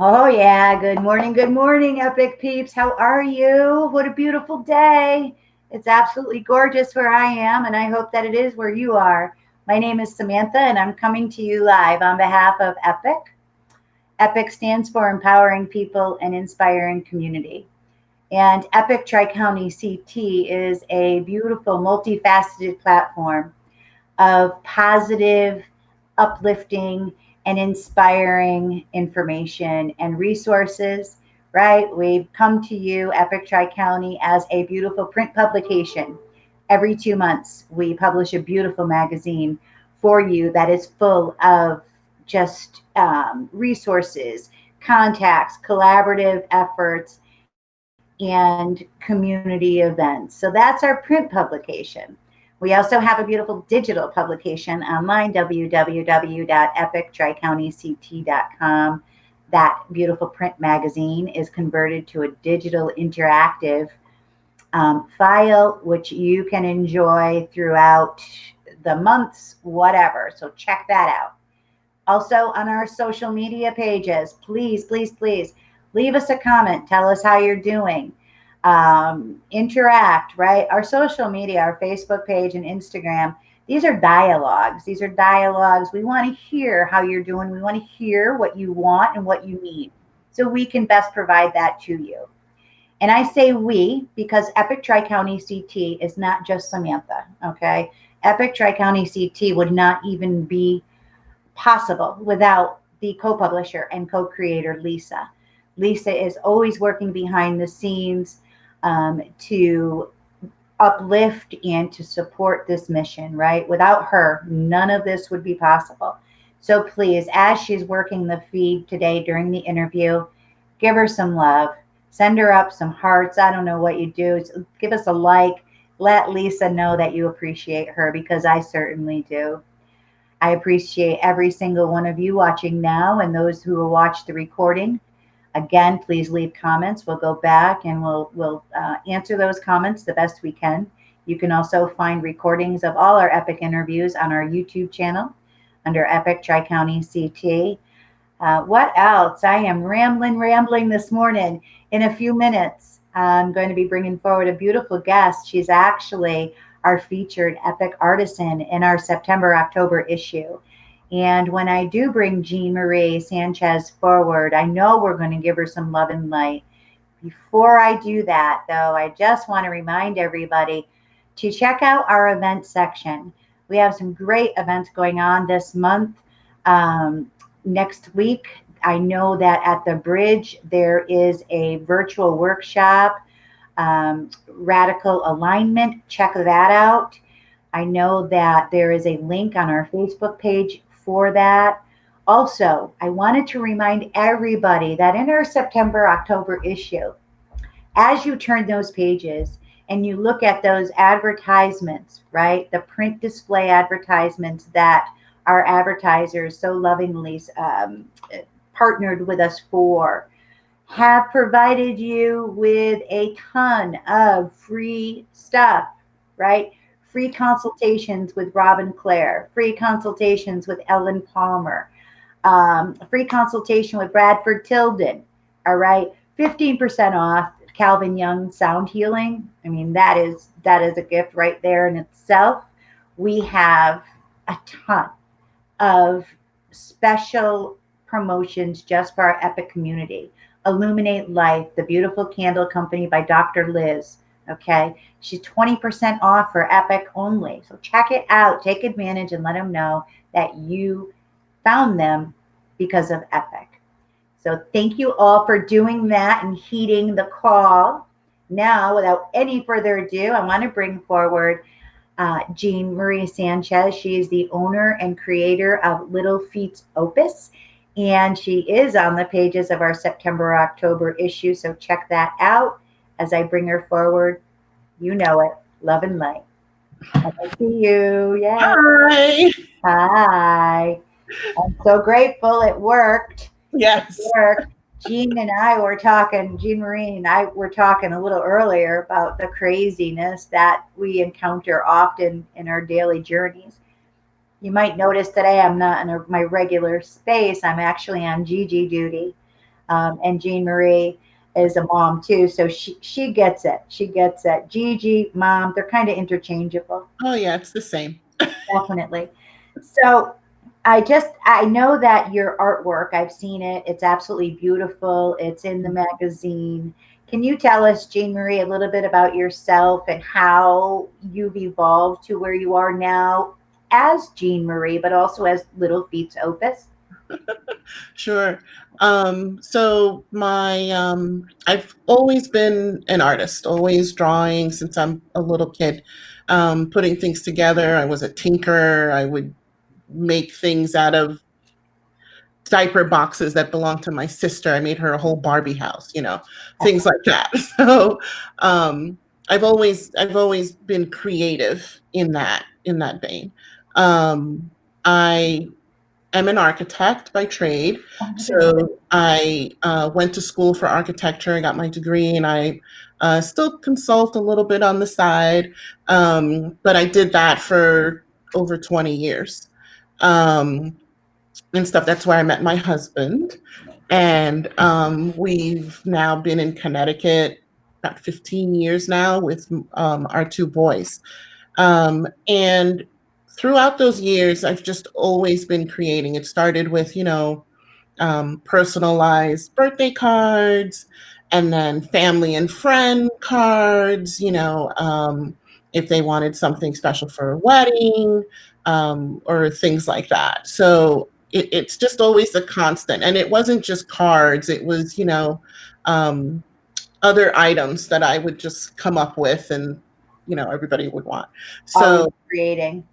Oh, yeah. Good morning, Epic Peeps. How are you? What a beautiful day. It's absolutely gorgeous where I am, and I hope that it is where you are. My name is Samantha, and I'm coming to you live on behalf of EPIC. EPIC stands for Empowering People and Inspiring Community. And EPIC Tri-County CT is a beautiful, multifaceted platform of positive, uplifting, and inspiring information and resources, right? We've come to you, Epic Tri County, as a beautiful print publication. Every 2 months, we publish a beautiful magazine for you that is full of just resources, contacts, collaborative efforts, and community events. So that's our print publication. We also have a beautiful digital publication online, www.epictricountyct.com. That beautiful print magazine is converted to a digital interactive file, which you can enjoy throughout the months, whatever. So check that out. Also, on our social media pages, please, please, please leave us a comment. Tell us how you're doing. Interact, right? Our social media, our Facebook page and Instagram, these are dialogues. These are dialogues. We want to hear how you're doing. We want to hear what you want and what you need so we can best provide that to you. And I say we because Epic Tri County CT is not just Samantha, okay? Epic Tri County CT would not even be possible without the co-publisher and co-creator Lisa. Lisa is always working behind the scenes to uplift and to support this mission, right? Without her, none of this would be possible. So please, as she's working the feed today during the interview, give her some love. Send her up some hearts. I don't know what you do. Give us a like. Let Lisa know that you appreciate her because I certainly do. I appreciate every single one of you watching now and those who will watch the recording. Again, please leave comments. We'll go back and we'll answer those comments the best we can. You can also find recordings of all our Epic interviews on our YouTube channel under Epic Tri-County CT. What else? I am rambling this morning. In a few minutes, I'm going to be bringing forward a beautiful guest. She's actually our featured Epic artisan in our September-October issue. And when I do bring Jean Marie Sanchez forward, I know we're going to give her some love and light. Before I do that, though, I just want to remind everybody to check out our event section. We have some great events going on this month. Next week, I know that at the Bridge, there is a virtual workshop, Radical Alignment. Check that out. I know that there is a link on our Facebook page for that. Also, I wanted to remind everybody that in our September-October issue, as you turn those pages and you look at those advertisements, right, the print display advertisements that our advertisers so lovingly partnered with us for, have provided you with a ton of free stuff, right? Free consultations with Robin Clare, free consultations with Ellen Palmer, free consultation with Bradford Tilden, all right? 15% off Calvin Young Sound Healing. I mean, that is a gift right there in itself. We have a ton of special promotions just for our Epic community. Illuminate Life, the beautiful candle company by Dr. Liz. Okay, she's 20% off for Epic only. So check it out, take advantage, and let them know that you found them because of Epic. So thank you all for doing that and heeding the call. Now, without any further ado, I want to bring forward Jean Marie Sanchez. She is the owner and creator of Little Feet's Opus, and she is on the pages of our September-October issue. So check that out. As I bring her forward, you know it, love and light. I see you. Yeah. Hi. Hi. I'm so grateful it worked. Yes. It worked. Jean and I were talking, Jean Marie and I were talking a little earlier about the craziness that we encounter often in our daily journeys. You might notice today I'm not in my regular space. I'm actually on JUJU duty. And Jean Marie is a mom too, so she gets it. She gets it. Gigi, mom, they're kind of interchangeable. Oh yeah, it's the same. Definitely. So I know that your artwork, I've seen it. It's absolutely beautiful. It's in the magazine. Can you tell us, Jean Marie, a little bit about yourself and how you've evolved to where you are now as Jean Marie, but also as Little Feats Opus? Sure. So my I've always been an artist, always drawing since I'm a little kid, putting things together. I was a tinker. I would make things out of diaper boxes that belonged to my sister. I made her a whole Barbie house, things like that. So um, I've always been creative in that vein. I am an architect by trade. So I went to school for architecture. I got my degree, and I still consult a little bit on the side. But I did that for over 20 years. Um, and stuff. That's where I met my husband. And we've now been in Connecticut about 15 years now with our two boys. And throughout those years, I've just always been creating. It started with, personalized birthday cards, and then family and friend cards, if they wanted something special for a wedding, or things like that. So it's just always a constant. And it wasn't just cards, it was, um, other items that I would just come up with and, everybody would want. Always So creating.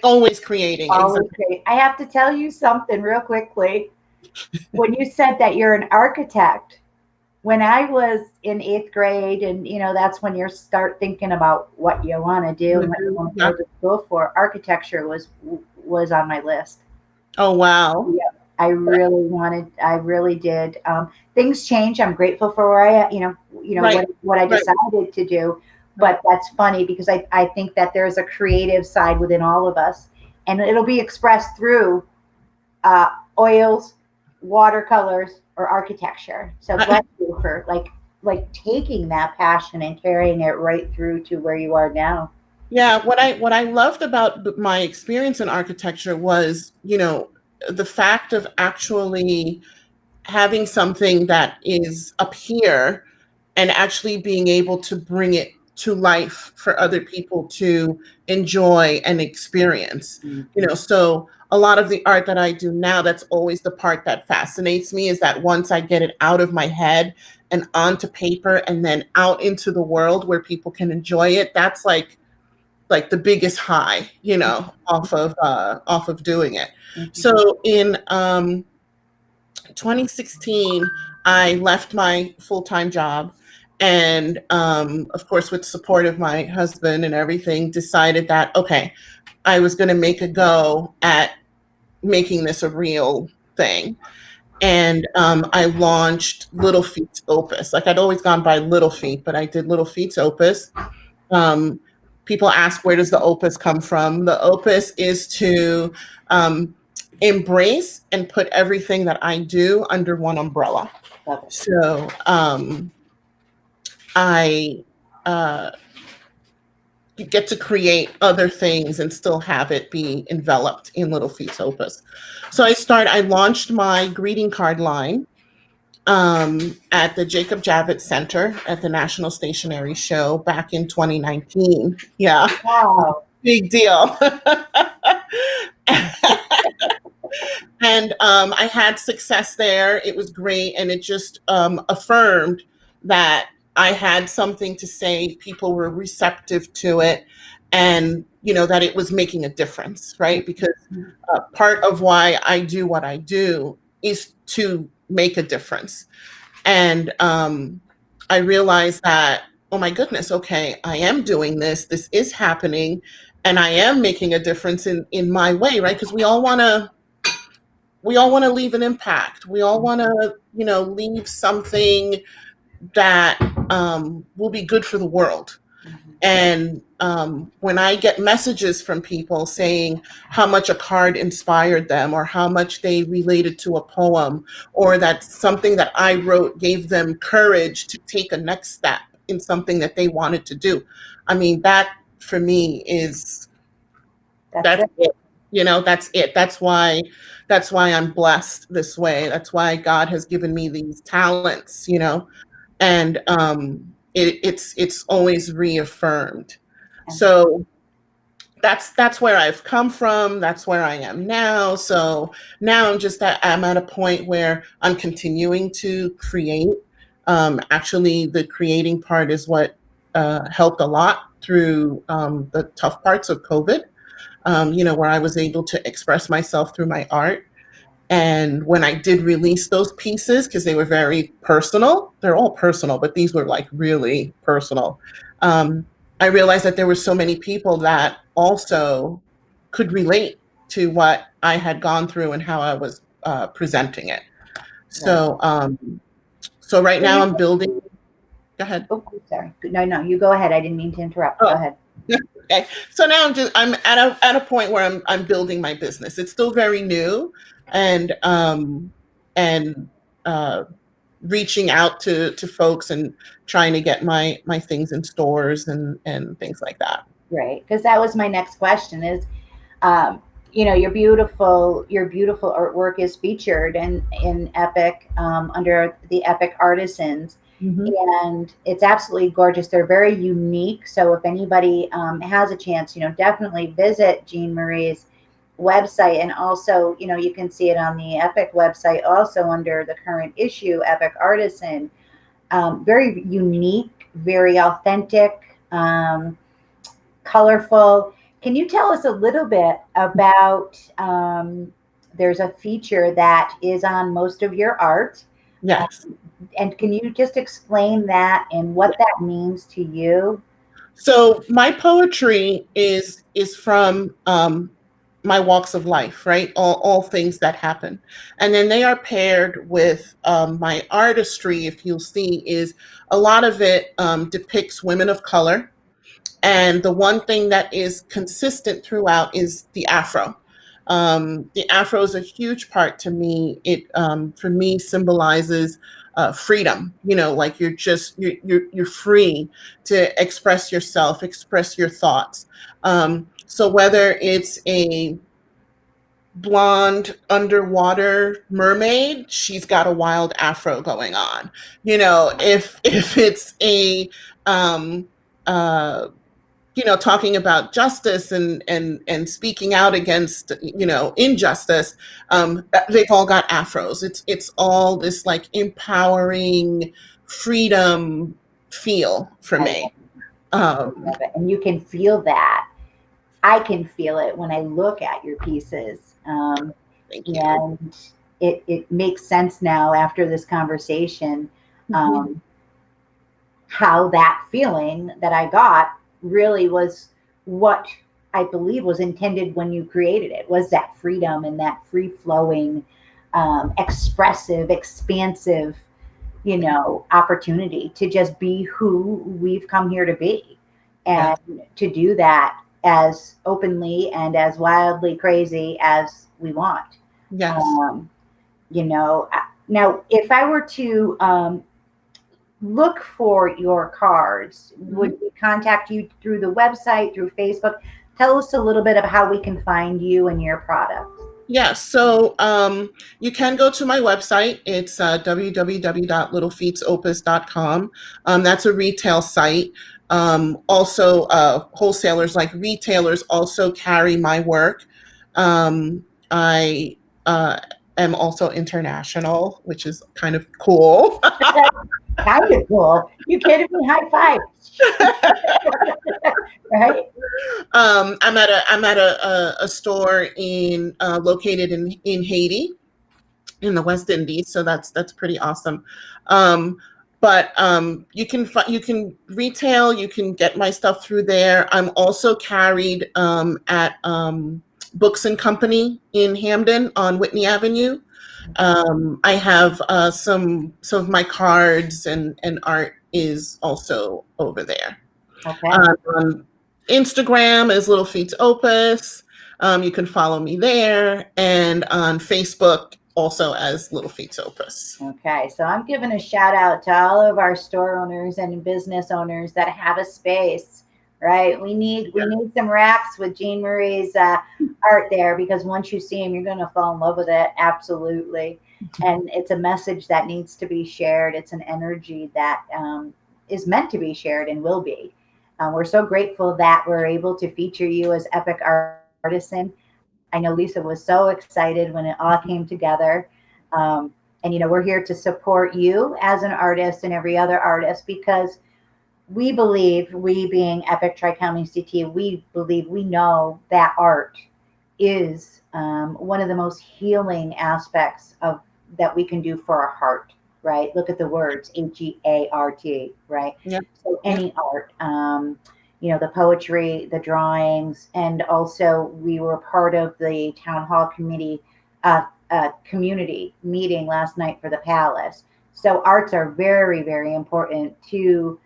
always creating. Always Exactly. creating. I have to tell you something real quickly. When you said that you're an architect, when I was in eighth grade, and that's when you start thinking about what you want to do and what you want to Yeah. go to school for. Architecture was on my list. Oh, wow. Yeah, I really did. Things change. I'm grateful for where I, Right. what I Right. decided to do. Right. But that's funny because I think that there's a creative side within all of us, and it'll be expressed through uh, oils, watercolors, or architecture. So I, bless you for like taking that passion and carrying it right through to where you are now. Yeah, what I loved about my experience in architecture was, the fact of actually having something that is up here and actually being able to bring it to life for other people to enjoy and experience. Mhm. So a lot of the art that I do now, that's always the part that fascinates me, is that once I get it out of my head and onto paper and then out into the world where people can enjoy it, that's like the biggest high, off of doing it. So Mhm. in 2016, I left my full-time job, and of course, with support of my husband and everything, decided that okay, I was going to make a go at making this a real thing. And I launched Little Feet's Opus. Like, I'd always gone by Little Feet, but I did Little Feet's Opus. um, People ask, where does the opus come from? The opus is to um, embrace and put everything that I do under one umbrella. Love it. So I uh, get to create other things and still have it be enveloped in Little Feet's Opus. So I launched my greeting card line at the Jacob Javits Center at the National Stationery Show back in 2019. Yeah, Wow. big deal. And I had success there. It was great. And it just affirmed that I had something to say. People were receptive to it. And, that it was making a difference, right? Because part of why I do what I do is to make a difference. And I realized that, oh my goodness, okay, I am doing this. This is happening. And I am making a difference in my way, right? Because we all want to leave an impact. We all want to, leave something that will be good for the world. Mhm. And when I get messages from people saying how much a card inspired them or how much they related to a poem or that something that I wrote gave them courage to take a next step in something that they wanted to do. I mean, that for me is That's that's it. it. That's it. That's why I'm blessed this way. That's why God has given me these talents, and it's always reaffirmed. Yeah. So that's where I've come from. That's where I am now. So now I'm at a point where I'm continuing to create. Actually, the creating part is what helped a lot through the tough parts of COVID. Where I was able to express myself through my art. And when I did release those pieces, because they were very personal, they're all personal, but these were like really personal. Um, I realized that there were so many people that also could relate to what I had gone through and how I was presenting it. Right. So right So now you, I'm building. Go ahead. oh, sorry. No, no, you go ahead. I didn't mean to interrupt. Go Oh, ahead. okay. So now I'm at a point where I'm building my business. It's still very new, and uh, reaching out to folks and trying to get my things in stores and things like that. Right. Because that was my next question is, um, your beautiful artwork is featured in Epic, under the Epic Artisans, Mm-hmm. and it's absolutely gorgeous. They're very unique. So if anybody has a chance, definitely visit Jean Marie's website, and also, you can see it on the Epic website, also under the current issue, Epic Artisan. Very unique, very authentic. Colorful. Can you tell us a little bit about? There's a feature that is on most of your art, Yes. and can you just explain that and what that means to you? So my poetry is from my walks of life, right? All things that happen, and then they are paired with my artistry. If you'll see, is a lot of it depicts women of color. And the one thing that is consistent throughout is the afro. The afro is a huge part to me. It for me symbolizes freedom. Like you're free to express yourself, express your thoughts. So whether it's a blonde underwater mermaid, she's got a wild afro going on. If it's a um, uh, talking about justice and speaking out against injustice, they've all got afros. It's all this like empowering freedom feel for I love me. it. I Um, love it. And you can feel that. I can feel it when I look at your pieces. thank you. And it makes sense now after this conversation, Mhm. um, how that feeling that I got really was what I believe was intended when you created it, was that freedom and that free flowing, expressive, expansive, opportunity to just be who we've come here to be, Yes, and to do that as openly and as wildly crazy as we want. yes. Um, now, if I were to look for your cards, would Mhm. we contact you through the website, through Facebook? Tell us a little bit of how we can find you and your products. Yes, so you can go to my website. It's www.littlefeatsopus.com. That's a retail site. Also, wholesalers like retailers also carry my work. I am also international, which is kind of cool. Kind of cool. You kidding me? High five. Right? I'm at a store located in Haiti, in the West Indies, so that's pretty awesome. Um, but you can retail, you can get my stuff through there. I'm also carried at Books and Company in Hamden on Whitney Avenue. I have some of my cards and art is also over there. Okay. Um, Instagram is Little Feats Opus. You can follow me there, and on Facebook also as Little Feats Opus. Okay, so I'm giving a shout out to all of our store owners and business owners that have a space, right? We need some racks with Jean Marie's art there, because once you see them, you're going to fall in love with it. Absolutely, and it's a message that needs to be shared. It's an energy that is meant to be shared and will be. We're so grateful that we're able to feature you as Epic Artisan. I know Lisa was so excited when it all came together. Um, and we're here to support you as an artist and every other artist, because we believe, we being Epic Tri-County CT, we believe, we know that art is one of the most healing aspects of that we can do for our heart, right? Look at the words HEART, right? Yep. So Yep. any art, the poetry, the drawings, and also we were part of the town hall committee community meeting last night for the palace. So arts are very, very important to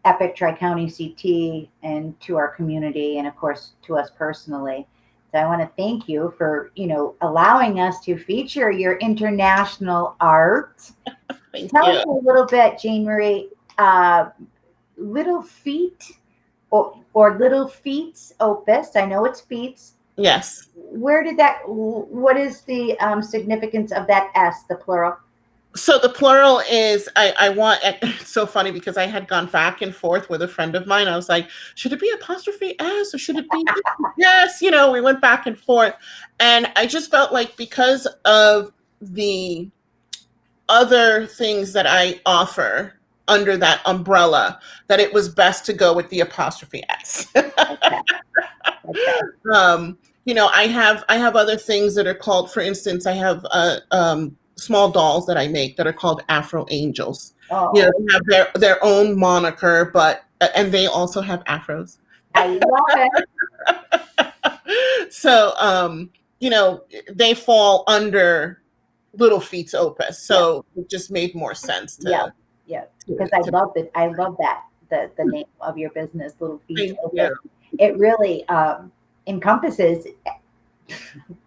Epic Tri-County CT and to our community, and of course to us personally. So I want to thank you for, allowing us to feature your international art. Thank Tell us you. a little bit, Jean Marie, Little Feet or Little Feats Opus. I know it's Feats. Yes. What is the significance of that S, the plural? So the plural is I want. It's so funny because I had gone back and forth with a friend of mine. I was like, should it be apostrophe S or should it be yes? We went back and forth, and I just felt like because of the other things that I offer under that umbrella, that it was best to go with the apostrophe S. Okay. Okay. um, I have other things that are called. For instance, I have small dolls that I make that are called Afro Angels. Oh, They have their own moniker, but and they also have afros. I love it. So they fall under Little Feats Opus. Yeah. So it just made more sense Yeah. to Yeah. Because to, I to love it. I love that the name of your business, Little Feet thank Opus. you. It really encompasses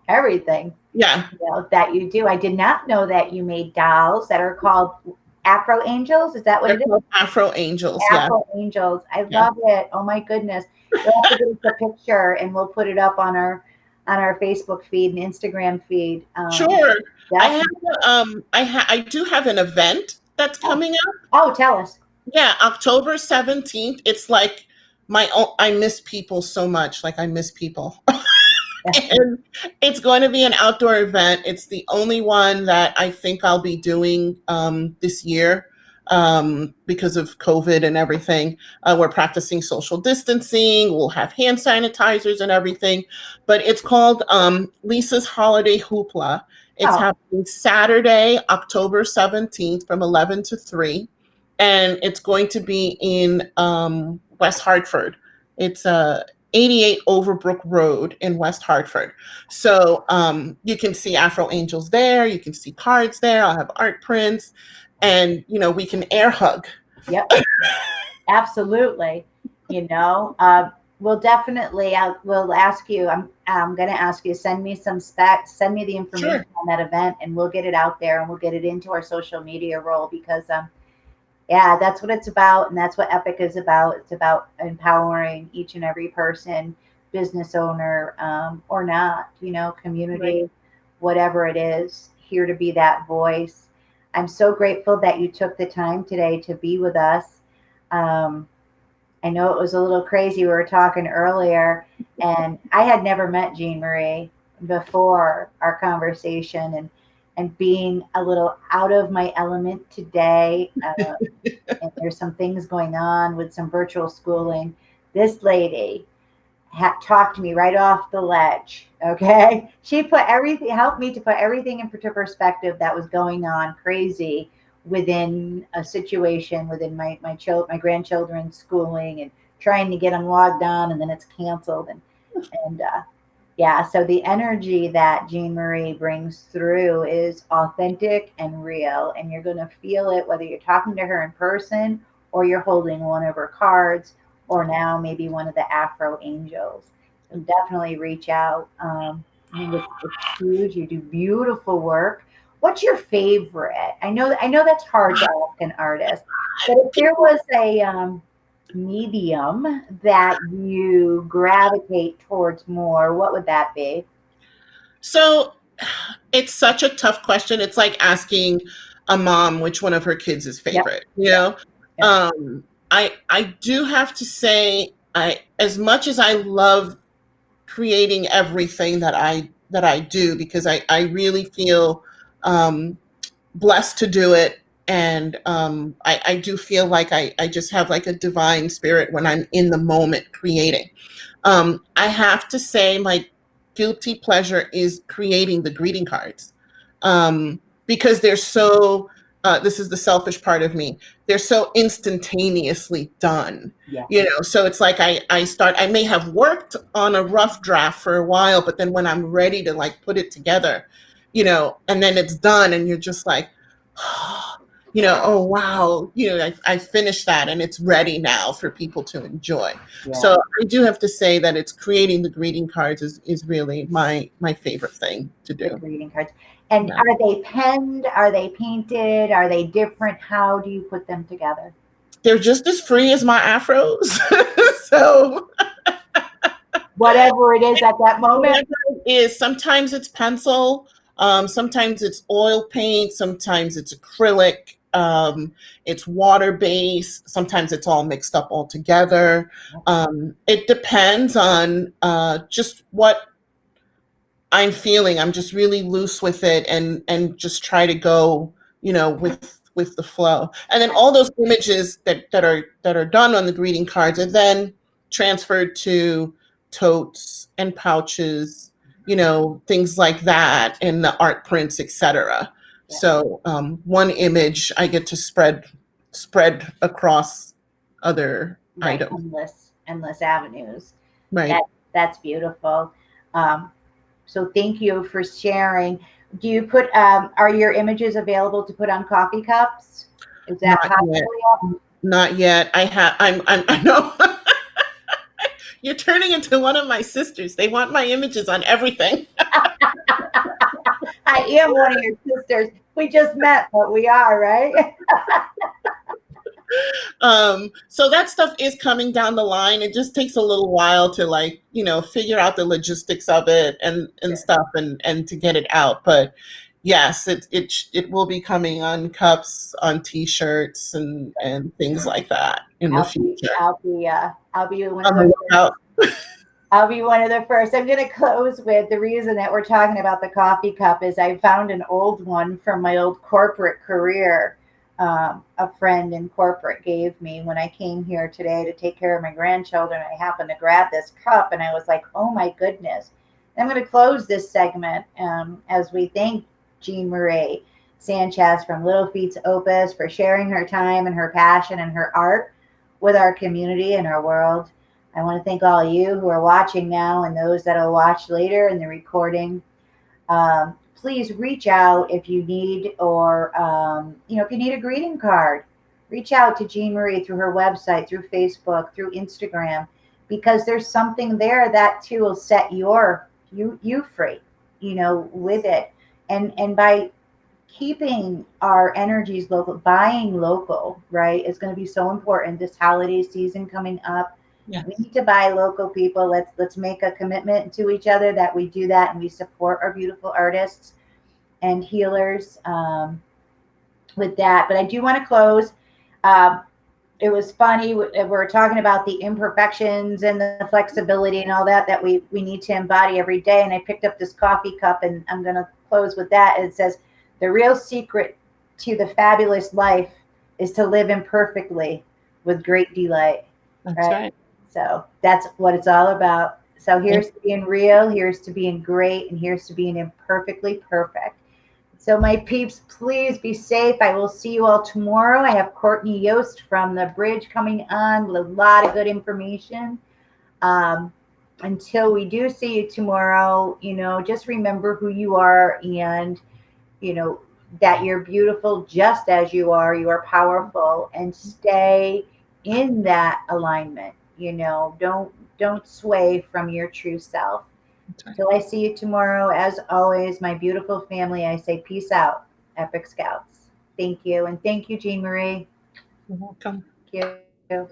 everything Yeah. that you do. I did not know that you made dolls that are called Afro Angels. Is that what They're it is? called Afro Angels. Yeah. Afro Angels. I Yeah. love it. Oh my goodness. You'll have to give us a picture and we'll put it up on our Facebook feed and Instagram feed. Sure. I have Definitely. I do have an event that's Oh, coming up. oh, tell us. Yeah, October 17th. It's like my own, I miss people so much. Like I miss people. And it's going to be an outdoor event. It's the only one that I think I'll be doing this year because of COVID and everything. We're practicing social distancing. We'll have hand sanitizers and everything. But it's called Lisa's Holiday Hoopla. It's Oh, happening Saturday, October 17th from 11 to 3. And it's going to be in West Hartford. It's 88 Overbrook Road in West Hartford. So you can see Afro Angels there. You can see cards there. I'll have art prints, and we can air hug. yep. Absolutely. We'll definitely, we'll ask you, I'm going to ask you, send me some specs, send me the information Sure. on that event, and we'll get it out there and we'll get it into our social media role, because, yeah, that's what it's about. And that's what Epic is about. It's about empowering each and every person, business owner, or not, Right. community, whatever it is, here to be that voice. I'm so grateful that you took the time today to be with us. Um, I know it was a little crazy. We were talking earlier, and I had never met Jean Marie before our conversation, and being a little out of my element today. And there's some things going on with some virtual schooling. This lady talked me right off the ledge. Okay, she put everything, helped me to put everything into perspective that was going on crazy within a situation within my grandchildren's schooling, and trying to get them logged on, and then it's canceled, and yeah. So the energy that Jean Marie brings through is authentic and real, and you're going to feel it whether you're talking to her in person or you're holding one of her cards or now maybe one of the Afro angels. So definitely reach out. I think it's huge. You do beautiful work. What's your favorite? I know that's hard to ask an artist, but if there was a medium that you gravitate towards more, what would that be? So it's such a tough question. It's like asking a mom which one of her kids is Yep. favorite, Yep. Yep. I do have to say, I as much as I love creating everything that I do, because I really feel um, blessed to do it. And I do feel like I just have like a divine spirit when I'm in the moment creating. I have to say my guilty pleasure is creating the greeting cards, because they're so. This is the selfish part of me. They're so instantaneously done, Yeah. So it's like I may have worked on a rough draft for a while, but then when I'm ready to like put it together, and then it's done, and you're just like, oh wow, I finished that and it's ready now for people to enjoy. Yeah. So I do have to say that it's creating the greeting cards is really my favorite thing to The do. greeting cards. And Yeah. are they penned? Are they painted? Are they different? How do you put them together? They're just as free as my afros. So Whatever it is at that moment. whatever it is, sometimes it's pencil, sometimes it's oil paint, sometimes it's acrylic, it's water based, sometimes it's all mixed up all together. It depends on just what I'm feeling. I'm just really loose with it, and just try to go, with the flow. And then all those images that are done on the greeting cards are then transferred to totes and pouches, things like that, and the art prints, etc. Yeah. So one image I get to spread across other Right. items. Endless avenues. That Right. that's beautiful. Um, so thank you for sharing. Do you put are your images available to put on coffee cups? Is that Not yet. possible? Not yet. I know. You're turning into one of my sisters. They want my images on everything. I am one of your sisters. We just met, but we are, right? So that stuff is coming down the line. It just takes a little while to like, figure out the logistics of it and stuff, and to get it out. But yes, it will be coming on cups, on t-shirts, and things like that in the I'll be future. I'll be I'll be one of On the the lookout. I'll be one of the first. I'm going to close with the reason that we're talking about the coffee cup is I found an old one from my old corporate career. A friend in corporate gave me when I came here today to take care of my grandchildren. I happened to grab this cup and I was like, oh my goodness. I'm going to close this segment as we thank Jean Marie Sanchez from Little Feats Opus for sharing her time and her passion and her art with our community and our world. I want to thank all of you who are watching now and those that will watch later in the recording. Please reach out if you need, or if you need a greeting card, reach out to Jean Marie through her website, through Facebook, through Instagram, because there's something there that too will set you free, with it, and by keeping our energies local, buying local, right, is going to be so important this holiday season coming up. Yeah. We need to buy local, people. Let's make a commitment to each other that we do that and we support our beautiful artists and healers with that. But I do want to close. Um, it was funny. We're talking about the imperfections and the flexibility and all that we need to embody every day. And I picked up this coffee cup, and I'm going to close with that. It says, the real secret to the fabulous life is to live imperfectly with great delight. That's Right? right. So that's what it's all about. So here's to being real, here's to being great, and here's to being imperfectly perfect. So, my peeps, please be safe. I will see you all tomorrow. I have Courtney Yost from The Bridge coming on with a lot of good information. Um, until we do see you tomorrow, just remember who you are, and, you know, that you're beautiful just as you are. You are powerful, and stay in that alignment. Don't sway from your true self. That's right. Till I see you tomorrow, as always, my beautiful family, I say peace out, Epic Scouts. Thank you. And thank you, Jean Marie. You're welcome. Thank you.